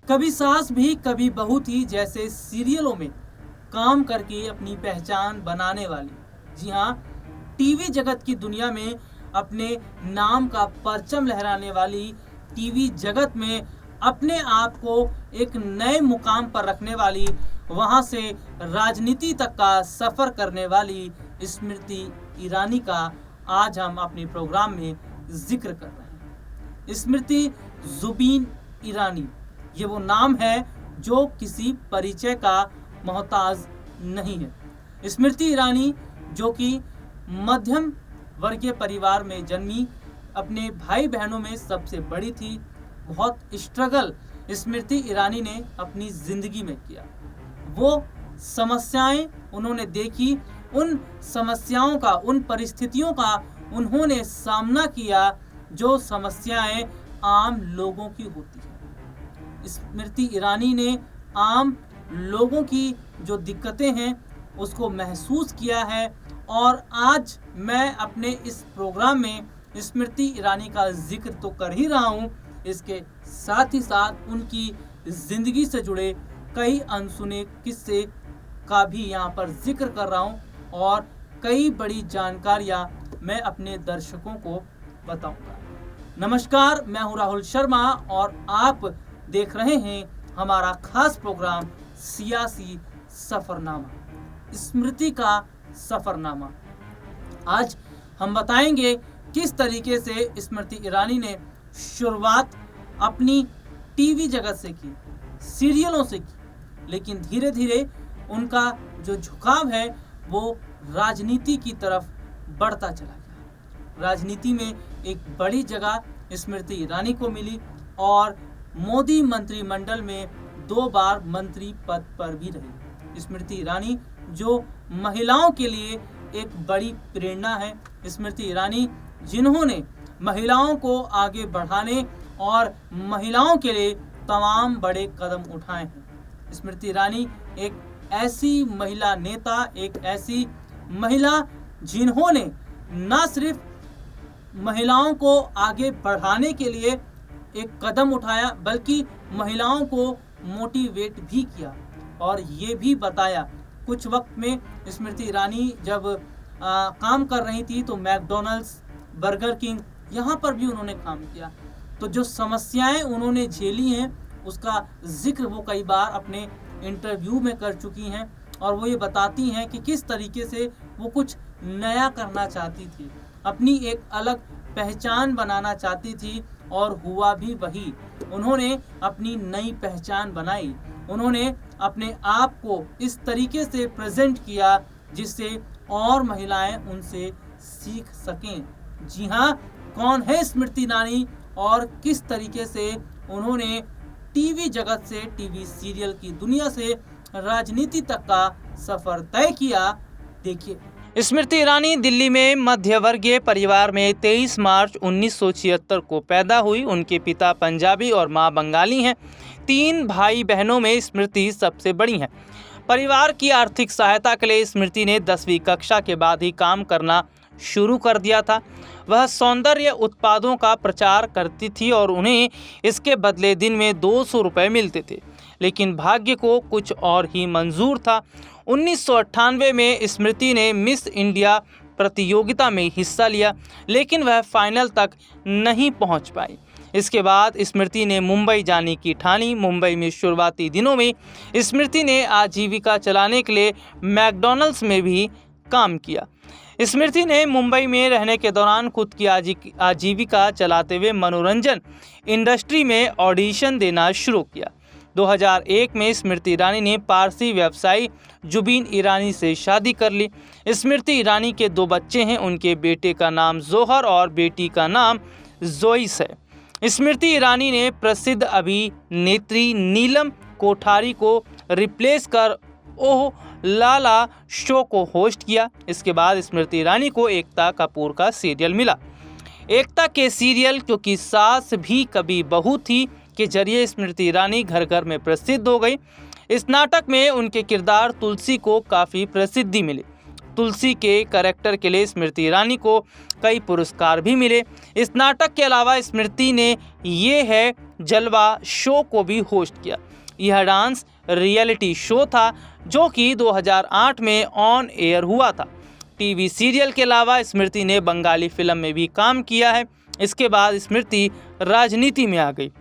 कभी सास भी कभी बहू थी जैसे सीरियलों में काम करके अपनी पहचान बनाने वाली, जी हाँ, टीवी जगत की दुनिया में अपने नाम का परचम लहराने वाली, टीवी जगत में अपने आप को एक नए मुकाम पर रखने वाली, वहां से राजनीति तक का सफर करने वाली स्मृति ईरानी का आज हम अपने प्रोग्राम में जिक्र कर रहे हैं। स्मृति जुबीन ईरानी, ये वो नाम है जो किसी परिचय का मोहताज नहीं है। स्मृति ईरानी जो कि मध्यम वर्गीय परिवार में जन्मी, अपने भाई बहनों में सबसे बड़ी थी। बहुत स्ट्रगल स्मृति ईरानी ने अपनी जिंदगी में किया। वो समस्याएं उन्होंने देखी, उन समस्याओं का, उन परिस्थितियों का उन्होंने सामना किया जो समस्याएं आम लोगों की होती हैं। स्मृति ईरानी ने आम लोगों की जो दिक्कतें हैं उसको महसूस किया है, और आज मैं अपने इस प्रोग्राम में स्मृति ईरानी का जिक्र तो कर ही रहा हूँ, इसके साथ ही साथ उनकी जिंदगी से जुड़े कई अनसुने किस्से का भी यहाँ पर जिक्र कर रहा हूँ, और कई बड़ी जानकारियाँ मैं अपने दर्शकों को बताऊंगा। नमस्कार, मैं हूँ राहुल शर्मा और आप देख रहे हैं हमारा खास प्रोग्राम सियासी सफरनामा, स्मृति का सफरनामा। आज हम बताएंगे किस तरीके से स्मृति ईरानी ने शुरुआत अपनी टीवी जगत से की, सीरियलों से की, लेकिन धीरे धीरे उनका जो झुकाव है वो राजनीति की तरफ बढ़ता चला गया। राजनीति में एक बड़ी जगह स्मृति ईरानी को मिली और मोदी मंत्रिमंडल में 2 बार मंत्री पद पर भी रही। स्मृति ईरानी जो महिलाओं के लिए एक बड़ी प्रेरणा है। स्मृति ईरानी जिन्होंने महिलाओं को आगे बढ़ाने और महिलाओं के लिए तमाम बड़े कदम उठाए हैं। स्मृति ईरानी एक ऐसी महिला नेता, एक ऐसी महिला जिन्होंने न सिर्फ महिलाओं को आगे बढ़ाने के लिए एक कदम उठाया, बल्कि महिलाओं को मोटिवेट भी किया और ये भी बताया। कुछ वक्त में स्मृति ईरानी जब काम कर रही थी तो मैकडॉनल्ड्स, बर्गर किंग, यहाँ पर भी उन्होंने काम किया। तो जो समस्याएं उन्होंने झेली हैं उसका जिक्र वो कई बार अपने इंटरव्यू में कर चुकी हैं, और वो ये बताती हैं कि किस तरीके से वो कुछ नया करना चाहती थी, अपनी एक अलग पहचान बनाना चाहती थी, और हुआ भी वही। उन्होंने अपनी नई पहचान बनाई, उन्होंने अपने आप को इस तरीके से प्रेजेंट किया जिससे और महिलाएं उनसे सीख सकें। जी हाँ, कौन है स्मृति ईरानी और किस तरीके से उन्होंने टीवी जगत से, टीवी सीरियल की दुनिया से राजनीति तक का सफर तय किया, देखिए। स्मृति ईरानी दिल्ली में मध्यवर्गीय परिवार में 23 मार्च 1976 को पैदा हुई। उनके पिता पंजाबी और मां बंगाली हैं। 3 भाई बहनों में स्मृति सबसे बड़ी हैं। परिवार की आर्थिक सहायता के लिए स्मृति ने 10वीं कक्षा के बाद ही काम करना शुरू कर दिया था। वह सौंदर्य उत्पादों का प्रचार करती थी और उन्हें इसके बदले दिन में 200 रुपये मिलते थे, लेकिन भाग्य को कुछ और ही मंजूर था। 1998 में स्मृति ने मिस इंडिया प्रतियोगिता में हिस्सा लिया, लेकिन वह फाइनल तक नहीं पहुंच पाई। इसके बाद स्मृति ने मुंबई जाने की ठानी। मुंबई में शुरुआती दिनों में स्मृति ने आजीविका चलाने के लिए मैकडॉनल्ड्स में भी काम किया। स्मृति ने मुंबई में रहने के दौरान खुद की आजीविका चलाते हुए मनोरंजन इंडस्ट्री में ऑडिशन देना शुरू किया। 2001 में स्मृति ईरानी ने पारसी व्यवसायी जुबीन ईरानी से शादी कर ली। स्मृति ईरानी के 2 बच्चे हैं। उनके बेटे का नाम जोहर और बेटी का नाम जोइस है। स्मृति ईरानी ने प्रसिद्ध अभिनेत्री नीलम कोठारी को रिप्लेस कर ओह लाला शो को होस्ट किया। इसके बाद स्मृति ईरानी को एकता कपूर का सीरियल मिला। एकता के सीरियल क्योंकि सास भी कभी बहू थी के जरिए स्मृति ईरानी घर घर में प्रसिद्ध हो गई। इस नाटक में उनके किरदार तुलसी को काफ़ी प्रसिद्धि मिली। तुलसी के कैरेक्टर के लिए स्मृति ईरानी को कई पुरस्कार भी मिले। इस नाटक के अलावा स्मृति ने ये है जलवा शो को भी होस्ट किया। यह डांस रियलिटी शो था जो कि 2008 में ऑन एयर हुआ था। टीवी सीरियल के अलावा स्मृति ने बंगाली फिल्म में भी काम किया है। इसके बाद स्मृति राजनीति में आ गई।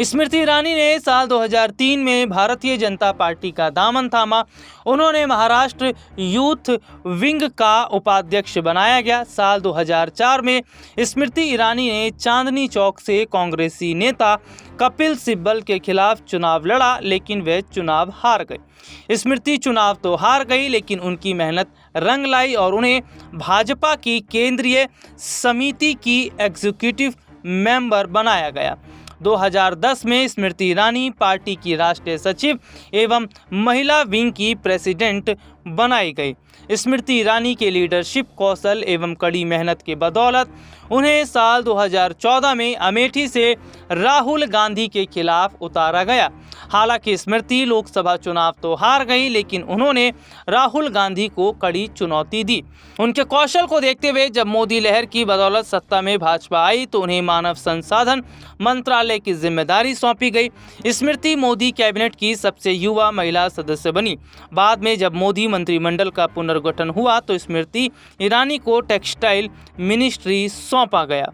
स्मृति ईरानी ने साल 2003 में भारतीय जनता पार्टी का दामन थामा। उन्होंने महाराष्ट्र यूथ विंग का उपाध्यक्ष बनाया गया। साल 2004 में स्मृति ईरानी ने चांदनी चौक से कांग्रेसी नेता कपिल सिब्बल के खिलाफ चुनाव लड़ा, लेकिन वे चुनाव हार गए। स्मृति चुनाव तो हार गई, लेकिन उनकी मेहनत रंग लाई और उन्हें भाजपा की केंद्रीय समिति की एग्जीक्यूटिव मेंबर बनाया गया। 2010 में स्मृति ईरानी पार्टी की राष्ट्रीय सचिव एवं महिला विंग की प्रेसिडेंट बनाई गई। स्मृति ईरानी के लीडरशिप कौशल एवं कड़ी मेहनत के बदौलत उन्हें साल 2014 में अमेठी से राहुल गांधी के खिलाफ उतारा गया। हालांकि स्मृति लोकसभा चुनाव तो हार गई, लेकिन उन्होंने राहुल गांधी को कड़ी चुनौती दी। उनके कौशल को देखते हुए जब मोदी लहर की बदौलत सत्ता में भाजपा आई तो उन्हें मानव संसाधन मंत्रालय की जिम्मेदारी सौंपी गई। स्मृति मोदी कैबिनेट की सबसे युवा महिला सदस्य बनी। बाद में जब मोदी मंत्रिमंडल का पुनर्गठन हुआ तो स्मृति ईरानी को टेक्सटाइल मिनिस्ट्री सौंपा गया।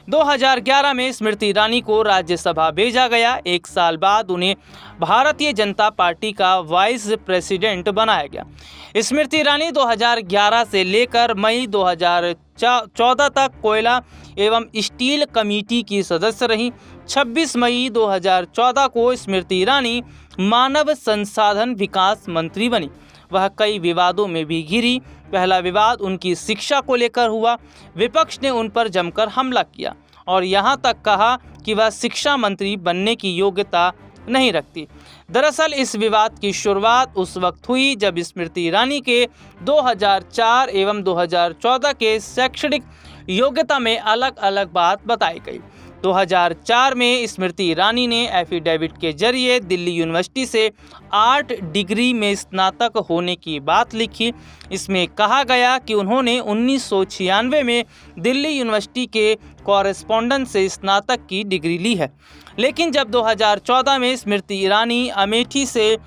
2011 में स्मृति ईरानी को राज्यसभा भेजा गया। एक साल बाद उन्हें भारतीय जनता पार्टी का वाइस प्रेसिडेंट बनाया गया। स्मृति ईरानी 2011 से लेकर मई 2014 तक कोयला एवं स्टील कमेटी की सदस्य रहीं। 26 मई 2014 को स्मृति ईरानी मानव संसाधन विकास मंत्री बनी। वह कई विवादों में भी घिरी। पहला विवाद उनकी शिक्षा को लेकर हुआ। विपक्ष ने उन पर जमकर हमला किया और यहाँ तक कहा कि वह शिक्षा मंत्री बनने की योग्यता नहीं रखती। दरअसल इस विवाद की शुरुआत उस वक्त हुई जब स्मृति ईरानी के 2004 एवं 2014 के शैक्षणिक योग्यता में अलग अलग बात बताई गई। 2004 में स्मृति ईरानी ने एफिडेविट के जरिए दिल्ली यूनिवर्सिटी से आर्ट डिग्री में स्नातक होने की बात लिखी। इसमें कहा गया कि उन्होंने 1996 में दिल्ली यूनिवर्सिटी के कॉरेस्पॉन्डेंस से स्नातक की डिग्री ली है। लेकिन जब 2014 में स्मृति ईरानी अमेठी से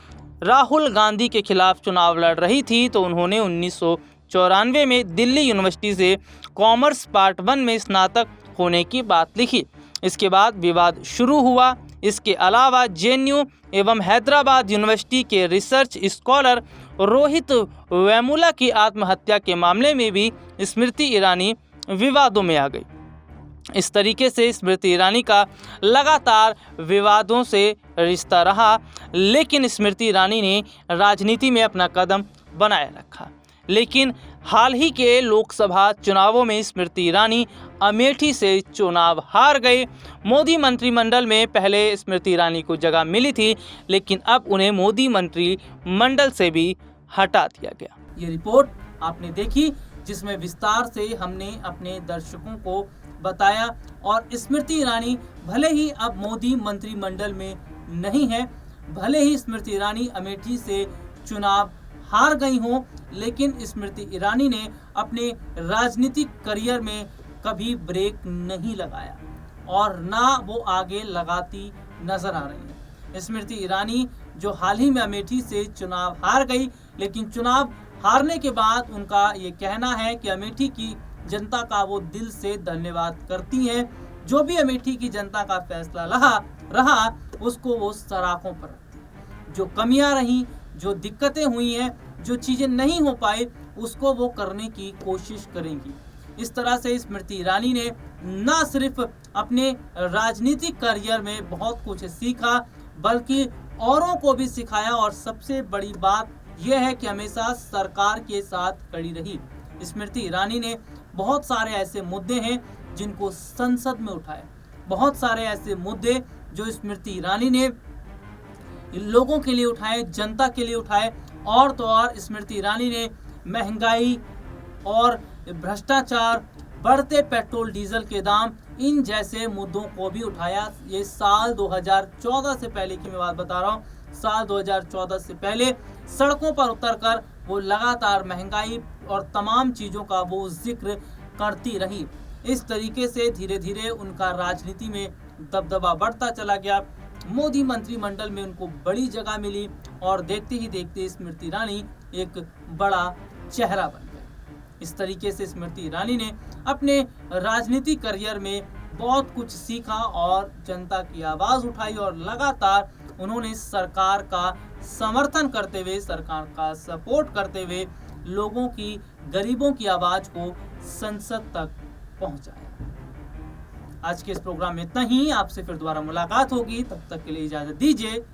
राहुल गांधी के खिलाफ चुनाव लड़ रही थी तो उन्होंने 1994 में दिल्ली यूनिवर्सिटी से कॉमर्स पार्ट 1 में स्नातक होने की बात लिखी। इसके बाद विवाद शुरू हुआ। इसके अलावा जेएनयू एवं हैदराबाद यूनिवर्सिटी के रिसर्च स्कॉलर रोहित वेमुला की आत्महत्या के मामले में भी स्मृति ईरानी विवादों में आ गई। इस तरीके से स्मृति ईरानी का लगातार विवादों से रिश्ता रहा, लेकिन स्मृति ईरानी ने राजनीति में अपना कदम बनाए रखा। लेकिन हाल ही के लोकसभा चुनावों में स्मृति ईरानी अमेठी से चुनाव हार गए। मोदी मंत्रिमंडल में पहले स्मृति ईरानी को जगह मिली थी, लेकिन अब उन्हें मोदी मंत्रिमंडल से भी हटा दिया गया। ये रिपोर्ट आपने देखी जिसमें विस्तार से हमने अपने दर्शकों को बताया। और स्मृति ईरानी भले ही अब मोदी मंत्रिमंडल में नहीं है, भले ही स्मृति ईरानी अमेठी से चुनाव हार गई हों, लेकिन स्मृति ईरानी ने अपने राजनीतिक करियर में कभी ब्रेक नहीं लगाया और ना वो आगे लगाती नजर आ रही है। स्मृति ईरानी जो हाल ही में अमेठी से चुनाव हार गई, लेकिन चुनाव हारने के बाद उनका ये कहना है कि अमेठी की जनता का वो दिल से धन्यवाद करती हैं। जो भी अमेठी की जनता का फैसला रहा उसको वो सराखों पर रखती है। जो कमियां रहीं, जो दिक्कतें हुई हैं, जो चीज़ें नहीं हो पाई, उसको वो करने की कोशिश करेंगी। इस तरह से स्मृति ईरानी ने न सिर्फ अपने राजनीतिक करियर में बहुत कुछ सीखा, बल्कि औरों को भी सिखाया। और सबसे बड़ी बात यह है कि हमेशा सरकार के साथ खड़ी रही। स्मृति ईरानी ने बहुत सारे ऐसे मुद्दे हैं जिनको संसद में उठाए, बहुत सारे ऐसे मुद्दे जो स्मृति ईरानी ने लोगों के लिए उठाए, जनता के लिए उठाए। और तो और स्मृति ईरानी ने महंगाई और भ्रष्टाचार, बढ़ते पेट्रोल डीजल के दाम, इन जैसे मुद्दों को भी उठाया। ये साल 2014 से पहले की मैं बात बता रहा हूँ। साल 2014 से पहले सड़कों पर उतरकर वो लगातार महंगाई और तमाम चीज़ों का वो जिक्र करती रही। इस तरीके से धीरे धीरे उनका राजनीति में दबदबा बढ़ता चला गया। मोदी मंत्रिमंडल में उनको बड़ी जगह मिली और देखते ही देखते स्मृति ईरानी एक बड़ा चेहरा बन गए। इस तरीके से स्मृति ईरानी ने अपने राजनीतिक करियर में बहुत कुछ सीखा और जनता की आवाज़ उठाई और लगातार उन्होंने सरकार का समर्थन करते हुए, सरकार का सपोर्ट करते हुए लोगों की, गरीबों की आवाज़ को संसद तक पहुंचाया। आज के इस प्रोग्राम में इतना ही। आपसे फिर दोबारा मुलाकात होगी, तब तक के लिए इजाज़त दीजिए।